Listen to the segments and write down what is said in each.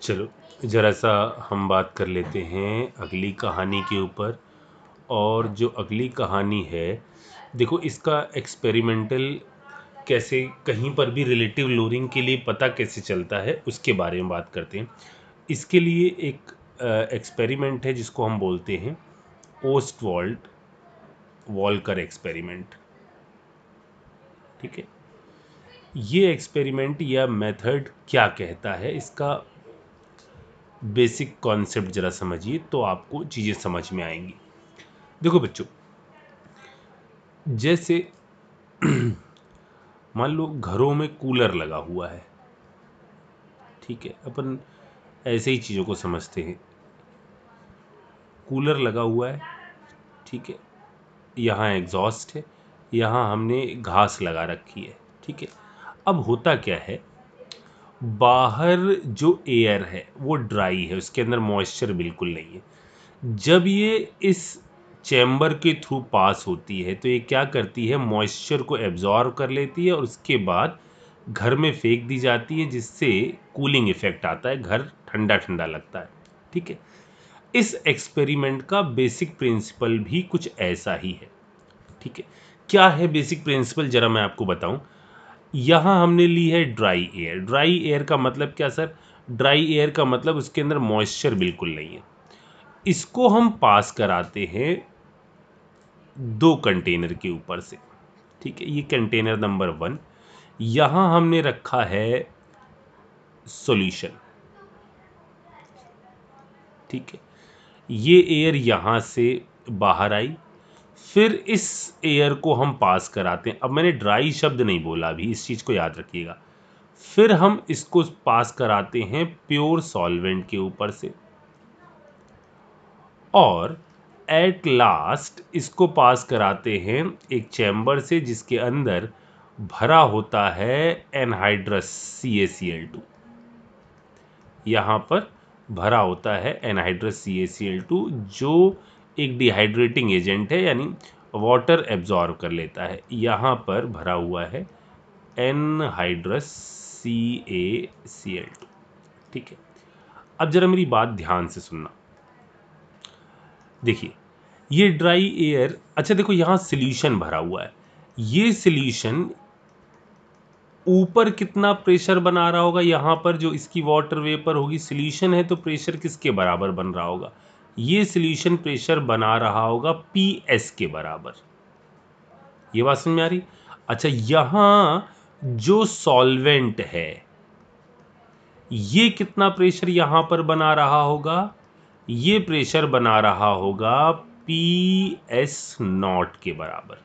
चलो ज़रा सा हम बात कर लेते हैं अगली कहानी के ऊपर। और जो अगली कहानी है, देखो इसका एक्सपेरिमेंटल कैसे कहीं पर भी रिलेटिव लोरिंग के लिए पता कैसे चलता है उसके बारे में बात करते हैं। इसके लिए एक एक्सपेरिमेंट है जिसको हम बोलते हैं ओस्टवाल्ड वॉल्कर एक्सपेरिमेंट। ठीक है, ये एक्सपेरिमेंट या मेथड क्या कहता है, इसका बेसिक कॉन्सेप्ट ज़रा समझिए तो आपको चीज़ें समझ में आएंगी। देखो बच्चों, जैसे मान लो घरों में कूलर लगा हुआ है। ठीक है, अपन ऐसे ही चीज़ों को समझते हैं। कूलर लगा हुआ है, ठीक है, यहाँ एग्जॉस्ट है, यहाँ हमने घास लगा रखी है। ठीक है, अब होता क्या है, बाहर जो एयर है वो ड्राई है, उसके अंदर मॉइस्चर बिल्कुल नहीं है। जब ये इस चैम्बर के थ्रू पास होती है तो ये क्या करती है, मॉइस्चर को एब्जॉर्व कर लेती है और उसके बाद घर में फेंक दी जाती है, जिससे कूलिंग इफेक्ट आता है, घर ठंडा ठंडा लगता है। ठीक है, इस एक्सपेरिमेंट का बेसिक प्रिंसिपल भी कुछ ऐसा ही है। ठीक है, क्या है बेसिक प्रिंसिपल, जरा मैं आपको बताऊं। यहां हमने ली है ड्राई एयर। ड्राई एयर का मतलब क्या सर, ड्राई एयर का मतलब उसके अंदर मॉइस्चर बिल्कुल नहीं है। इसको हम पास कराते हैं दो कंटेनर के ऊपर से। ठीक है, ये कंटेनर नंबर 1, यहां हमने रखा है सॉल्यूशन। ठीक है, ये एयर यहां से बाहर आई, फिर इस एयर को हम पास कराते हैं। अब मैंने ड्राई शब्द नहीं बोला अभी, इस चीज को याद रखिएगा। फिर हम इसको पास कराते हैं प्योर सॉल्वेंट के ऊपर से, और एट लास्ट इसको पास कराते हैं एक चैम्बर से जिसके अंदर भरा होता है एनहाइड्रस CaCl2। यहाँ पर भरा होता है एनहाइड्रस CaCl2, जो एक डिहाइड्रेटिंग एजेंट है, यानी वाटर एब्जॉर्ब कर लेता है। यहाँ पर भरा हुआ है एनहाइड्रस CaCl2। ठीक है, अब जरा मेरी बात ध्यान से सुनना। देखिए, ये ड्राई एयर, अच्छा देखो यहाँ सॉल्यूशन भरा हुआ है। ये सॉल्यूशन ऊपर कितना प्रेशर बना रहा होगा, यहाँ पर जो इसकी वाटर वेपर होगी, सॉल्यूशन है तो प्रेशर किसके बराबर बन रहा होगा, ये सॉल्यूशन प्रेशर बना रहा होगा PS के बराबर। ये बात समझ में आ रही। अच्छा, यहाँ जो सॉल्वेंट है ये कितना प्रेशर यहाँ पर बना रहा होगा, ये प्रेशर बना रहा होगा PS0 के बराबर।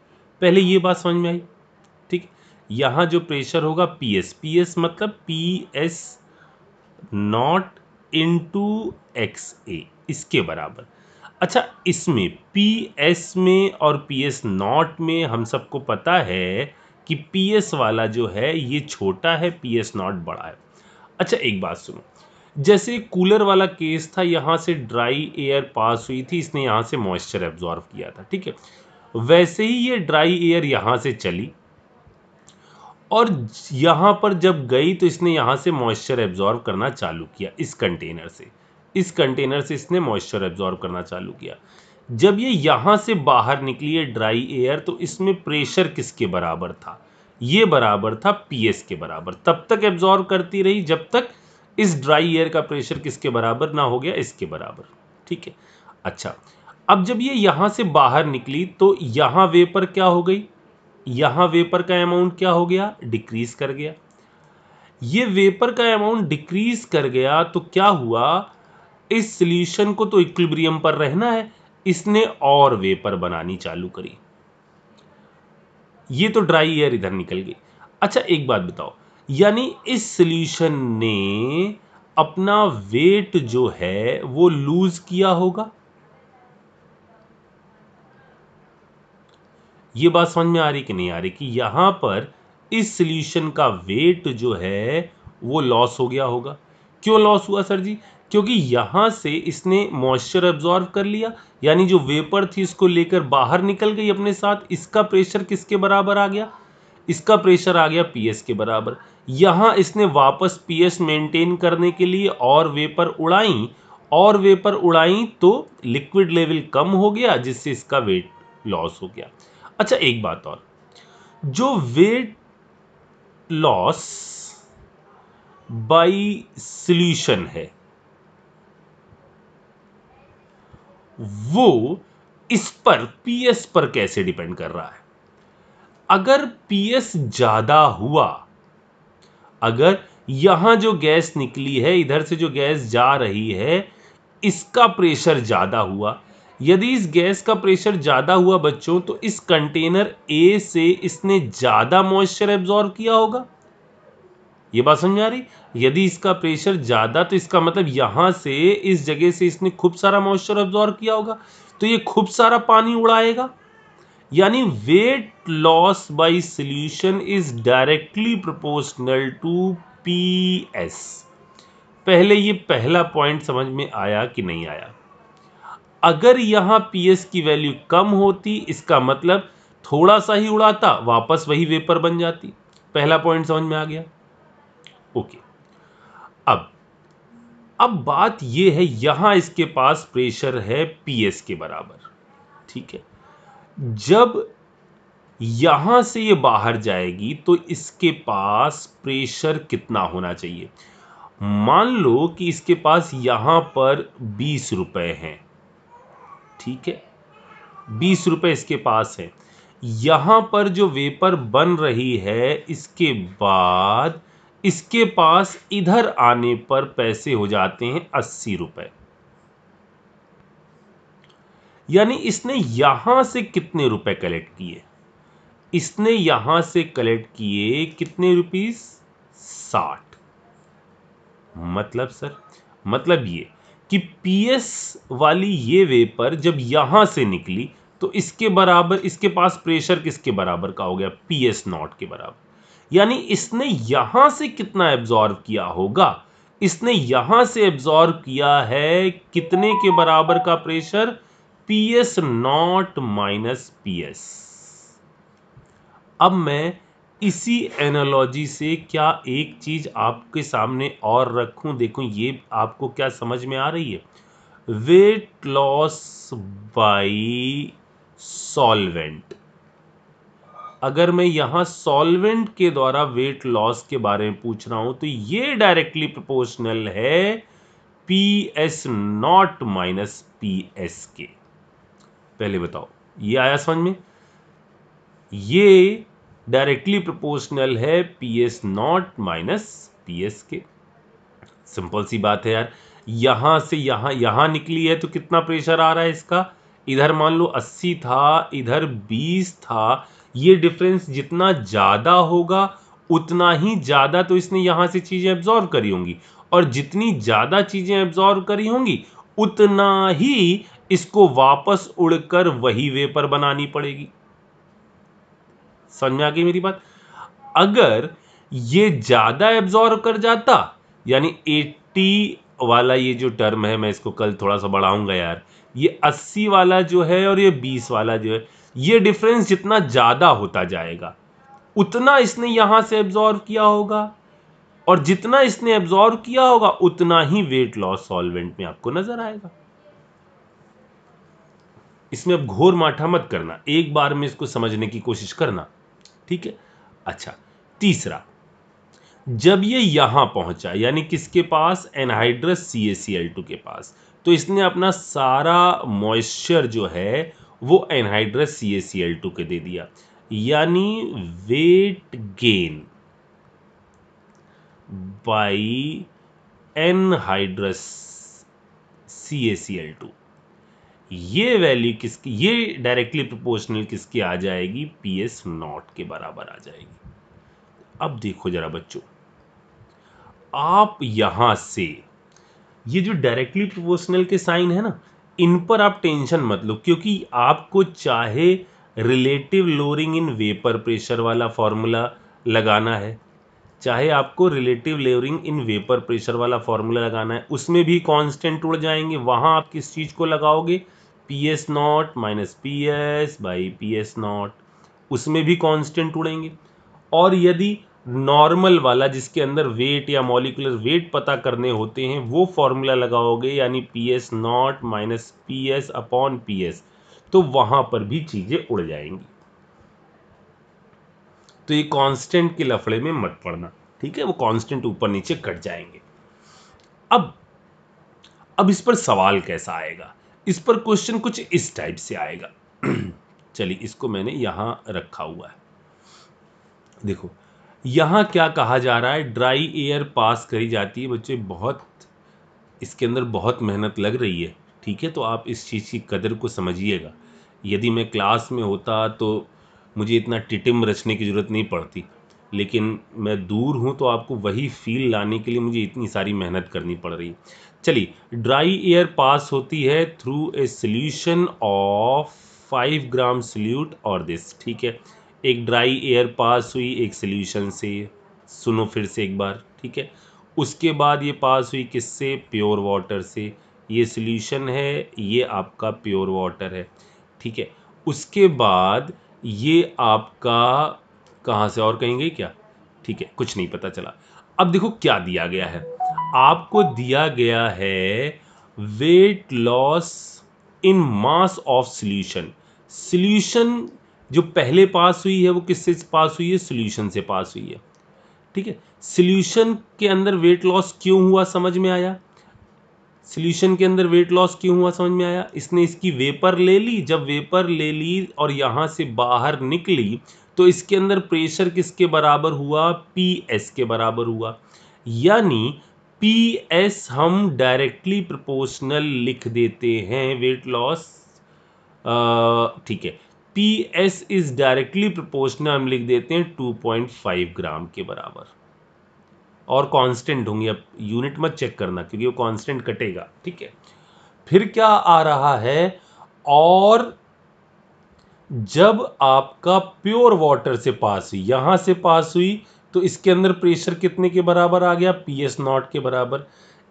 पहले ये बात समझ में आई। ठीक, यहां जो प्रेशर होगा PS मतलब PS0 × इसके बराबर। अच्छा, इसमें PS में और PS0 में हम सबको पता है कि PS वाला जो है ये छोटा है, PS0 बड़ा है। अच्छा एक बात सुनो, जैसे कूलर वाला केस था, यहां से ड्राई एयर पास हुई थी, इसने यहां से मॉइस्चर एब्जॉर्व किया था। ठीक है, वैसे ही ये ड्राई एयर यहां से चली और यहां पर जब गई तो इसने यहां से मॉइस्चर एब्जॉर्व करना चालू किया, इस कंटेनर से। इस कंटेनर से इसने मॉइस्चर एब्जॉर्व करना चालू किया। जब ये यहां से बाहर निकली है ड्राई एयर, तो इसमें प्रेशर किसके बराबर था, ये बराबर था PS के बराबर। तब तक एब्जॉर्व करती रही जब तक इस ड्राई एयर का प्रेशर किसके बराबर ना हो गया, इसके बराबर। ठीक है, अच्छा, अब जब ये यहां से बाहर निकली तो यहां वेपर क्या हो गई, यहां वेपर का अमाउंट क्या हो गया, डिक्रीज कर गया। ये वेपर का अमाउंट डिक्रीज कर गया तो क्या हुआ, इस सॉल्यूशन को तो इक्विलिब्रियम पर रहना है, इसने और वेपर बनानी चालू करी। ये तो ड्राई एयर इधर निकल गई। अच्छा एक बात बताओ, यानी इस सॉल्यूशन ने अपना वेट जो है वो लूज किया होगा। ये बात समझ में आ रही कि नहीं आ रही, कि यहां पर इस सॉल्यूशन का वेट जो है वो लॉस हो गया होगा। क्यों लॉस हुआ सर जी, क्योंकि यहां से इसने मॉइस्चर एब्जॉर्व कर लिया, यानी जो वेपर थी इसको लेकर बाहर निकल गई अपने साथ, इसका प्रेशर किसके बराबर आ गया, इसका प्रेशर आ गया पीएस के बराबर। यहां इसने वापस पीएस मेंटेन करने के लिए और वेपर उड़ाई तो लिक्विड लेवल कम हो गया, जिससे इसका वेट लॉस हो गया। अच्छा, एक बात और, जो वेट लॉस बाय सॉल्यूशन है वो इस पर पीएस पर कैसे डिपेंड कर रहा है। अगर पीएस ज्यादा हुआ, अगर यहां जो गैस निकली है, इधर से जो गैस जा रही है, इसका प्रेशर ज्यादा हुआ, यदि इस गैस का प्रेशर ज्यादा हुआ बच्चों, तो इस कंटेनर ए से इसने ज्यादा मॉइस्चर एब्जॉर्ब किया होगा। ये बात समझ आ रही? यदि इसका प्रेशर ज्यादा, तो इसका मतलब यहां से, इस जगह से इसने खूब सारा मॉइस्चर एब्जॉर्ब किया होगा, तो ये खूब सारा पानी उड़ाएगा। यानी weight loss by solution is directly proportional to PS. पहले ये पहला पॉइंट समझ में आया कि नहीं आया? अगर यहां पीएस की वैल्यू कम होती, इसका मतलब थोड़ा सा ही उड़ाता, वापस वही वेपर बन जाती। पहला पॉइंट समझ में आ गया? ओके। अब बात यह है, यहां इसके पास प्रेशर है पीएस के बराबर, ठीक है। जब यहां से ये बाहर जाएगी तो इसके पास प्रेशर कितना होना चाहिए? मान लो कि इसके पास यहां पर 20 रुपए हैं, ठीक है, 20 रुपए इसके पास है। यहां पर जो वेपर बन रही है, इसके बाद इसके पास इधर आने पर पैसे हो जाते हैं 80 रुपए। यानी इसने यहां से कितने रुपए कलेक्ट किए? इसने यहां से कलेक्ट किए कितने रुपीस? 60। मतलब सर, मतलब ये कि पीएस वाली ये वेपर जब यहां से निकली, तो इसके बराबर, इसके पास प्रेशर किसके बराबर का हो गया? पीएस नॉट के बराबर। यानी इसने यहां से कितना एब्जॉर्ब किया होगा? इसने यहां से एब्जॉर्ब किया है कितने के बराबर का pressure? PS not minus PS. अब मैं इसी एनालॉजी से क्या एक चीज आपके सामने और रखूं, देखो ये आपको क्या समझ में आ रही है? Wait loss bye solvent. अगर मैं यहां सॉल्वेंट के द्वारा वेट लॉस के बारे में पूछ रहा हूं, तो ये डायरेक्टली प्रोपोर्शनल है P S not minus P S के। पहले बताओ, ये आया समझ में? ये डायरेक्टली प्रोपोर्शनल है P S not minus P S के। सिंपल सी बात है यार। यहां से यहां निकली है तो कितना प्रेशर आ रहा है इसका? इधर मान लो 80 था, इधर 20 था। ये डिफरेंस जितना ज्यादा होगा, उतना ही ज्यादा तो इसने यहां से चीजें एब्जॉर्ब करी होंगी, और जितनी ज्यादा चीजें एब्जॉर्ब करी होंगी, उतना ही इसको वापस उड़कर वही वेपर बनानी पड़ेगी। समझ में आ गई मेरी बात? अगर ये ज्यादा एब्जॉर्ब कर जाता, यानी 80 वाला ये जो टर्म है, मैं इसको कल थोड़ा सा बढ़ाऊंगा यार, ये 80 वाला जो है और ये 20 वाला जो है, ये डिफरेंस जितना ज्यादा होता जाएगा, उतना इसने यहां से एब्जॉर्ब किया होगा, और जितना इसने एब्जॉर्ब किया होगा, उतना ही वेट लॉस सॉल्वेंट में आपको नजर आएगा। इसमें अब घोर माठा मत करना, एक बार में इसको समझने की कोशिश करना, ठीक है। अच्छा, तीसरा, जब ये यहां पहुंचा, यानी किसके पास? एनहाइड्रस CaCl2 के पास, तो इसने अपना सारा मॉइस्चर जो है वो एनहाइड्रस CaCl2 के दे दिया। यानी weight gain by anhydrous CaCl2, ये वैल्यू किसकी? ये डायरेक्टली प्रोपोर्शनल किसके आ जाएगी? पीएस नॉट के बराबर आ जाएगी। अब देखो जरा बच्चों, आप यहां से, ये जो डायरेक्टली प्रोपोर्शनल के साइन है ना, इन पर आप टेंशन मत लो, क्योंकि आपको चाहे relative lowering in vapour pressure वाला फॉर्मूला लगाना है, चाहे आपको रिलेटिव लेवरिंग इन वेपर प्रेशर वाला फॉर्मूला लगाना है, उसमें भी कांस्टेंट उड़ जाएंगे। वहां आप किस चीज को लगाओगे? P S not minus P S by P S not, उसमें भी कांस्टेंट उड़ेंगे। और यदि नॉर्मल वाला जिसके अंदर वेट या मॉलिक्यूलर वेट पता करने होते हैं वो फॉर्मूला लगाओगे, यानी P S not minus P S upon P S, तो वहां पर भी चीजें उड़ जाएंगी। तो ये कांस्टेंट के लफड़े में मत पड़ना, ठीक है, वो कांस्टेंट ऊपर नीचे कट जाएंगे। अब इस पर सवाल कैसा आएगा, इस पर क्वेश्चन कुछ इस टाइप से आएगा। चलिए इसको मैंने यहां रखा हुआ है, देखो यहां क्या कहा जा रहा है, ड्राई एयर पास करी जाती है। बच्चे बहुत इसके अंदर बहुत मेहनत लग रही है, ठीक है, तो आप इस चीज़ की कदर को समझिएगा। यदि मैं क्लास में होता तो मुझे इतना टिटिम रचने की ज़रूरत नहीं पड़ती, लेकिन मैं दूर हूँ तो आपको वही फील लाने के लिए मुझे इतनी सारी मेहनत करनी पड़ रही है। चलिए, ड्राई एयर पास होती है through a solution of 5 gram solute और दिस, ठीक है। एक ड्राई एयर पास हुई एक सोल्यूशन से, सुनो फिर से एक बार, ठीक है। उसके बाद ये पास हुई किससे, प्योर वाटर से। ये सोल्यूशन है, ये आपका प्योर वाटर है, ठीक है। उसके बाद ये आपका कहाँ से और कहेंगे क्या, ठीक है, कुछ नहीं पता चला। अब देखो क्या दिया गया है, आपको दिया गया है weight loss in mass of solution. Solution जो पहले पास हुई है वो किससे पास हुई है, सॉल्यूशन से पास हुई है, ठीक है। सॉल्यूशन के अंदर वेट लॉस क्यों हुआ समझ में आया, सॉल्यूशन के अंदर वेट लॉस क्यों हुआ समझ में आया, इसने इसकी वेपर ले ली, जब वेपर ले ली और यहां से बाहर निकली तो इसके अंदर प्रेशर किसके बराबर हुआ, पी एस के बराबर हुआ। यानी पी एस हम डायरेक्टली प्रोपोर्शनल लिख देते हैं वेट लॉस, ठीक है, P S is directly proportional हम लिख देते हैं 2.5 ग्राम के बराबर। और कांस्टेंट होंगी, अब यूनिट मत चेक करना क्योंकि वो कांस्टेंट कटेगा, ठीक है। फिर क्या आ रहा है, और जब आपका प्योर वाटर से पास हुई, यहां से पास हुई, तो इसके अंदर प्रेशर कितने के बराबर आ गया, पी एस नॉट के बराबर।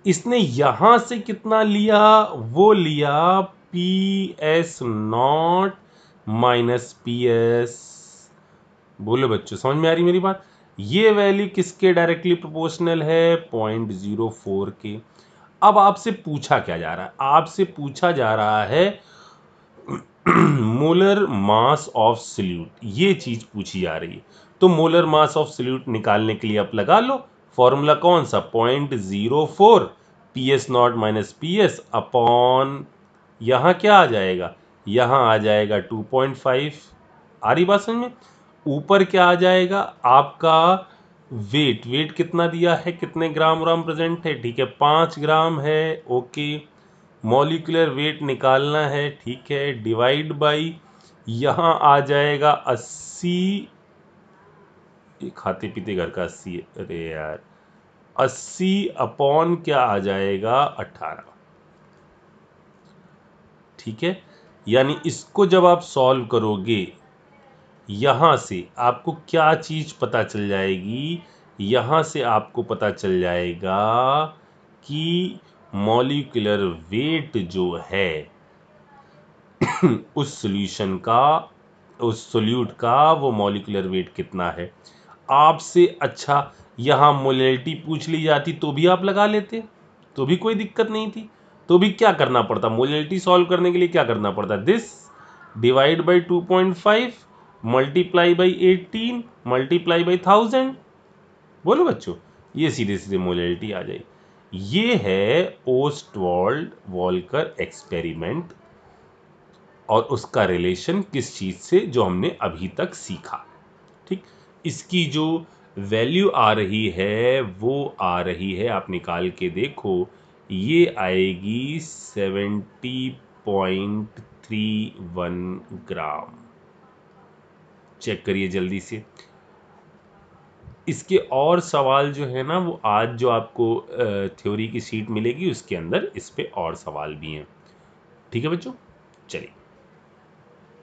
इसने यहां से कितना लिया, वो लिया P S not minus P S. बोलो बच्चों समझ में आ रही मेरी बात, ये वैल्यू किसके डायरेक्टली प्रोपोर्शनल है, 0.04 के। अब आपसे पूछा क्या जा रहा है, आपसे पूछा जा रहा है मोलर मास ऑफ सॉल्यूट, ये चीज पूछी जा रही है। तो मोलर मास ऑफ सॉल्यूट निकालने के लिए आप लगा लो फॉर्मूला, कौन सा, 0.04 P S not minus P S upon, यहां क्या आ जाएगा, यहां आ जाएगा 2.5। आ रही बात समझ में, ऊपर क्या आ जाएगा आपका वेट कितना दिया है, कितने ग्राम ग्राम प्रेजेंट है, ठीक है, 5 ग्राम है, ओके। मॉलिक्यूलर वेट निकालना है, ठीक है, डिवाइड बाई, यहां आ जाएगा 80, खाते पीते घर का 80 है, अरे यार 80 अपॉन क्या आ जाएगा 18, ठीक है। यानी इसको जब आप सॉल्व करोगे, यहां से आपको क्या चीज पता चल जाएगी, यहां से आपको पता चल जाएगा कि मॉलिक्यूलर वेट जो है उस सॉल्यूशन का, उस सोल्यूट का वो मॉलिक्यूलर वेट कितना है। आपसे अच्छा यहाँ मोलैलिटी पूछ ली जाती तो भी आप लगा लेते, तो भी कोई दिक्कत नहीं थी। तो भी क्या करना पड़ता, मोलैलिटी सॉल्व करने के लिए क्या करना पड़ता, this divide by 2.5 multiply by 18 multiply by 1000। बोलो बच्चों, ये सीधे सीधे मोलैलिटी आ जाए। ये है ओस्टवाल्ड वॉल्कर एक्सपेरिमेंट और उसका रिलेशन किस चीज से, जो हमने अभी तक सीखा, ठीक। इसकी जो वैल्यू आ रही है वो आ रही है, आप निकाल के देखो, ये आएगी 70.31 ग्राम। चेक करिए जल्दी से। इसके और सवाल जो है ना, वो आज जो आपको थ्योरी की शीट मिलेगी उसके अंदर इस पे और सवाल भी हैं, ठीक है बच्चों। चलिए।